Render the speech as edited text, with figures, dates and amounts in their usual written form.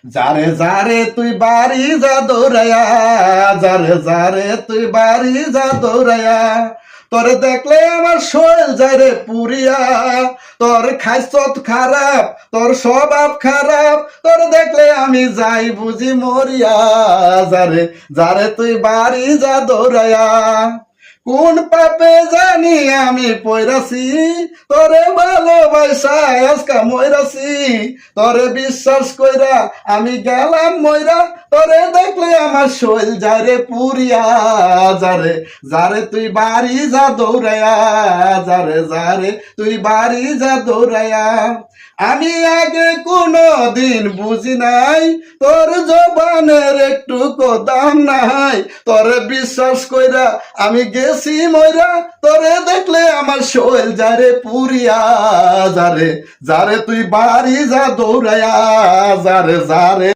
যারে যারে তুই বাড়ি যা দৌড়াইয়া, যারে যারে তুই বাড়ি যা দৌড়াইয়া, তোরে দেখলে আমার শরীর যায় রে পুরিয়া। তোর খাইছত খারাপ, তোর স্বভাব খারাপ, তোর দেখলে আমি যাই বুঝি মরিয়া। যারে যারে তুই বাড়ি যা দৌড়াইয়া, কোন পাপে জানি আমি পয়রাছি, তোরে ভালোবাসা আজকা ময়রাছি। তোরে বিশ্বাস কইরা আমি গেলাম ময়রা, তোরে দেখলে আমার শৈল যারে পুরিয়া। যারে যারে তুই বাড়ি যা দৌড়াইয়া, যারে যারে তুই বাড়ি যা দৌড়াইয়া। আমি আগে কোনো দিন বুঝি নাই, তোর জবানের একটু দাম নাই। তোরে বিশ্বাস কইরা আমি গেছি ময়রা, তোরে দেখলে আমার শৈল যারে পুরিয়া। যারে যারে তুই বাড়ি যা দৌড়াইয়া, যারে যারে